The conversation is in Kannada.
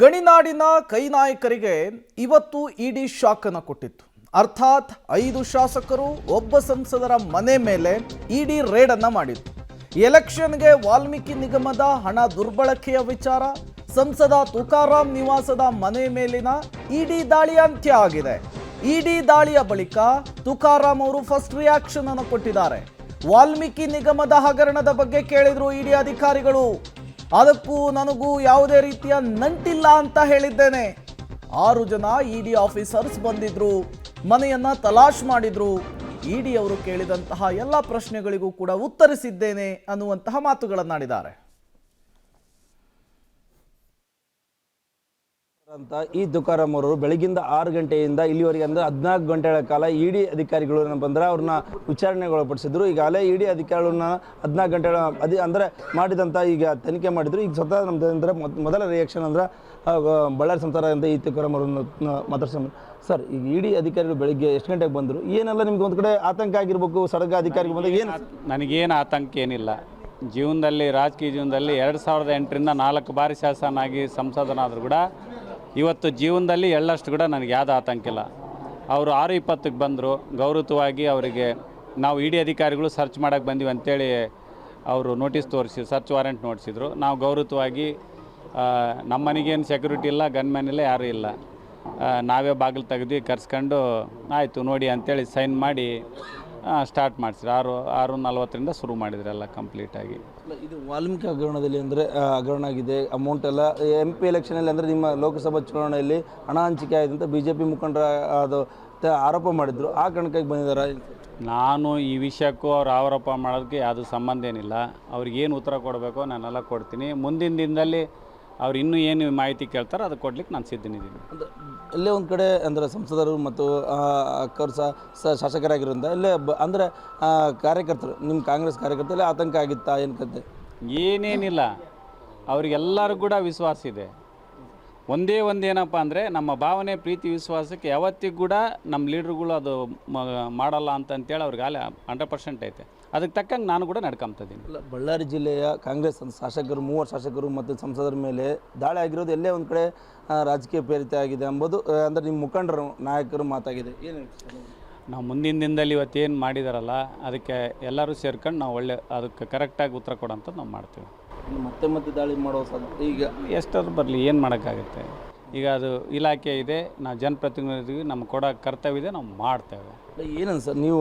ಗಣಿನಾಡಿನ ಕೈ ನಾಯಕರಿಗೆ ಇವತ್ತು ಇಡಿ ಶಾಕ್ ಅನ್ನು ಕೊಟ್ಟಿತ್ತು. ಅರ್ಥಾತ್ 5 ಶಾಸಕರು ಒಬ್ಬ ಸಂಸದರ ಮನೆ ಮೇಲೆ ಇಡಿ ರೇಡ್ ಅನ್ನ ಮಾಡಿತ್ತು. ಎಲೆಕ್ಷನ್ಗೆ ವಾಲ್ಮೀಕಿ ನಿಗಮದ ಹಣ ದುರ್ಬಳಕೆಯ ವಿಚಾರ, ಸಂಸದ ತುಕಾರಾಂ ನಿವಾಸದ ಮನೆ ಮೇಲಿನ ಇಡಿ ದಾಳಿ ಅಂತ್ಯ ಆಗಿದೆ. ಇಡಿ ದಾಳಿಯ ಬಳಿಕ ತುಕಾರಾಂ ಅವರು ಫಸ್ಟ್ ರಿಯಾಕ್ಷನ್ ಅನ್ನು ಕೊಟ್ಟಿದ್ದಾರೆ. ವಾಲ್ಮೀಕಿ ನಿಗಮದ ಹಗರಣದ ಬಗ್ಗೆ ಕೇಳಿದ್ರು ಇಡಿ ಅಧಿಕಾರಿಗಳು. ಅದಕ್ಕೂ ನನಗೂ ಯಾವುದೇ ರೀತಿಯ ನಂಟಿಲ್ಲ ಅಂತ ಹೇಳಿದ್ದೇನೆ. 6 ಜನ ಇಡಿ ಆಫೀಸರ್ಸ್ ಬಂದಿದ್ರು, ಮನೆಯನ್ನ ತಲಾಶ್ ಮಾಡಿದ್ರು. ಇಡಿ ಅವರು ಕೇಳಿದಂತಹ ಎಲ್ಲ ಪ್ರಶ್ನೆಗಳಿಗೂ ಕೂಡ ಉತ್ತರಿಸಿದ್ದೇನೆ ಅನ್ನುವಂತಹ ಮಾತುಗಳನ್ನಾಡಿದ್ದಾರೆ. ಅಂತ ಈ ತುಕಾರಾಂ ಅವರು ಬೆಳಗಿಂದ 6 ಗಂಟೆಯಿಂದ ಇಲ್ಲಿವರೆಗೆ ಅಂದ್ರೆ 14 ಗಂಟೆಗಳ ಕಾಲ ಇಡಿ ಅಧಿಕಾರಿಗಳು ಬಂದ್ರೆ ಅವ್ರನ್ನ ವಿಚಾರಣೆಗೊಳಪಡಿಸಿದ್ರು. ಈಗಾಗಲೇ ಇಡಿ ಅಧಿಕಾರಿಗಳನ್ನ 14 ಗಂಟೆಗಳ ಅಂದ್ರೆ ಮಾಡಿದಂಥ ಈಗ ತನಿಖೆ ಮಾಡಿದ್ರು. ಈಗ ಸ್ವತಃ ನಮ್ದು ಅಂದ್ರೆ ಮೊದಲ ರಿಯಾಕ್ಷನ್ ಅಂದ್ರೆ ಬಳ್ಳಾರಿ ಸಂಸಾರ ಅಂತ ಈ ತುಕಾರಾಂ ಅವರನ್ನು ಮಾತಾಡ್ಸೋಣ. ಸರ್, ಈಗ ಇಡಿ ಅಧಿಕಾರಿಗಳು ಬೆಳಿಗ್ಗೆ ಎಷ್ಟು ಗಂಟೆಗೆ ಬಂದರು? ಏನೆಲ್ಲ ನಿಮ್ಗೆ ಒಂದು ಕಡೆ ಆತಂಕ ಆಗಿರ್ಬೇಕು? ಸಡಗ ಅಧಿಕಾರಿಗೆ ಬಂದಾಗ ಏನು? ನನಗೇನು ಆತಂಕ ಏನಿಲ್ಲ. ಜೀವನದಲ್ಲಿ, ರಾಜಕೀಯ ಜೀವನದಲ್ಲಿ 2008ರಿಂದ 4 ಬಾರಿ ಶಾಸಕನಾಗಿ ಸಂಸದನಾದರೂ ಕೂಡ ಇವತ್ತು ಜೀವನದಲ್ಲಿ ಎಳ್ಳಷ್ಟು ಕೂಡ ನನಗೆ ಯಾವುದು ಆತಂಕ ಇಲ್ಲ. ಅವರು 6:20ಕ್ಕೆ ಬಂದರು. ಗೌರವವಾಗಿ ಅವರಿಗೆ ನಾವು ಇಡಿ ಅಧಿಕಾರಿಗಳು ಸರ್ಚ್ ಮಾಡೋಕ್ಕೆ ಬಂದಿವಿ ಅಂತೇಳಿ ಅವರು ನೋಟಿಸ್ ತೋರಿಸಿ ಸರ್ಚ್ ವಾರೆಂಟ್ ನೋಡಿಸಿದ್ರು. ನಾವು ಗೌರವವಾಗಿ ನಮ್ಮ ಮನೆಗೇನು ಸೆಕ್ಯೂರಿಟಿ ಇಲ್ಲ, ಗನ್ಮ್ಯಾನ್ ಇಲ್ಲ, ಯಾರೂ ಇಲ್ಲ, ನಾವೇ ಬಾಗಿಲು ತೆಗೆದು ಕರ್ಸ್ಕೊಂಡು ಆಯಿತು ನೋಡಿ ಅಂತೇಳಿ ಸೈನ್ ಮಾಡಿ ಸ್ಟಾರ್ಟ್ ಮಾಡಿಸಿದ್ರು. 6:40ರಿಂದ ಶುರು ಮಾಡಿದ್ರೆಲ್ಲ ಕಂಪ್ಲೀಟಾಗಿ. ಇದು ವಾಲ್ಮೀಕಿ ಹಗರಣದಲ್ಲಿ ಅಂದರೆ ಹಗರಣ ಆಗಿದೆ, ಅಮೌಂಟ್ ಎಲ್ಲ MP ಎಲೆಕ್ಷನಲ್ಲಿ ಅಂದರೆ ನಿಮ್ಮ ಲೋಕಸಭಾ ಚುನಾವಣೆಯಲ್ಲಿ ಹಣ ಹಂಚಿಕೆ ಆಯಿತು ಅಂತ BJP ಮುಖಂಡರ ಅದು ಆರೋಪ ಮಾಡಿದ್ರು. ಆ ಕಾರಣಕ್ಕಾಗಿ ಬಂದಿದ್ದಾರೆ. ನಾನು ಈ ವಿಷಯಕ್ಕೂ ಅವ್ರು ಆರೋಪ ಮಾಡೋದಕ್ಕೆ ಯಾವುದೂ ಸಂಬಂಧ ಏನಿಲ್ಲ. ಅವ್ರಿಗೇನು ಉತ್ತರ ಕೊಡಬೇಕೋ ನಾನೆಲ್ಲ ಕೊಡ್ತೀನಿ. ಮುಂದಿನ ದಿನದಲ್ಲಿ ಅವ್ರು ಇನ್ನೂ ಏನು ಮಾಹಿತಿ ಕೇಳ್ತಾರೆ ಅದು ಕೊಡ್ಲಿಕ್ಕೆ ನಾನು ಸಿದ್ಧನಿದ್ದೀನಿ. ಎಲ್ಲೇ ಒಂದು ಕಡೆ ಅಂದರೆ ಸಂಸದರು ಮತ್ತು ಅಕ್ಕರು ಶಾಸಕರಾಗಿರೋದ್ರಿಂದ ಇಲ್ಲೇ ಅಂದರೆ ಕಾರ್ಯಕರ್ತರು, ನಿಮ್ಮ ಕಾಂಗ್ರೆಸ್ ಕಾರ್ಯಕರ್ತರಲ್ಲೇ ಆತಂಕ ಆಗಿತ್ತಾ ಏನು ಕತೆ? ಏನೇನಿಲ್ಲ, ಅವ್ರಿಗೆಲ್ಲರೂ ಕೂಡ ವಿಶ್ವಾಸ ಇದೆ. ಒಂದೇನಪ್ಪ ಅಂದರೆ ನಮ್ಮ ಭಾವನೆ, ಪ್ರೀತಿ, ವಿಶ್ವಾಸಕ್ಕೆ ಯಾವತ್ತಿಗೂ ಕೂಡ ನಮ್ಮ ಲೀಡ್ರುಗಳು ಅದು ಮಾಡಲ್ಲ ಅಂತಂತೇಳಿ ಅವ್ರಿಗಾಗಲೇ 100% ಐತೆ. ಅದಕ್ಕೆ ತಕ್ಕಂಗೆ ನಾನು ಕೂಡ ನಡ್ಕೊಂತಿದ್ದೀನಿ. ಬಳ್ಳಾರಿ ಜಿಲ್ಲೆಯ ಕಾಂಗ್ರೆಸ್ ಶಾಸಕರು 30 ಶಾಸಕರು ಮತ್ತು ಸಂಸದರ ಮೇಲೆ ದಾಳಿ ಆಗಿರೋದು ಎಲ್ಲೇ ಒಂದು ಕಡೆ ರಾಜಕೀಯ ಪ್ರೇರಿತ ಆಗಿದೆ ಎಂಬುದು ಅಂದರೆ ನಿಮ್ಮ ಮುಖಂಡರು, ನಾಯಕರು ಮಾತಾಗಿದೆ. ಏನು ನಾವು ಮುಂದಿನ ದಿನದಲ್ಲಿ ಇವತ್ತೇನು ಮಾಡಿದಾರಲ್ಲ ಅದಕ್ಕೆ ಎಲ್ಲರೂ ಸೇರ್ಕೊಂಡು ನಾವು ಅದಕ್ಕೆ ಕರೆಕ್ಟಾಗಿ ಉತ್ತರ ಕೊಡೋಂಥದ್ದು ನಾವು ಮಾಡ್ತೀವಿ. ಮತ್ತೆ ದಾಳಿ ಮಾಡೋ ಸಾಧ್ಯತೆ ಈಗ ಎಷ್ಟಾದ್ರೂ ಬರಲಿ, ಏನು ಮಾಡೋಕ್ಕಾಗುತ್ತೆ? ಈಗ ಅದು ಇಲಾಖೆ ಇದೆ, ನಾವು ಜನಪ್ರತಿನಿಧಿಗೆ ನಮ್ಮ ಕೊಡೋ ಕರ್ತವ್ಯ ಇದೆ, ನಾವು ಮಾಡ್ತೇವೆ. ಏನಂತ ಸರ್ ನೀವು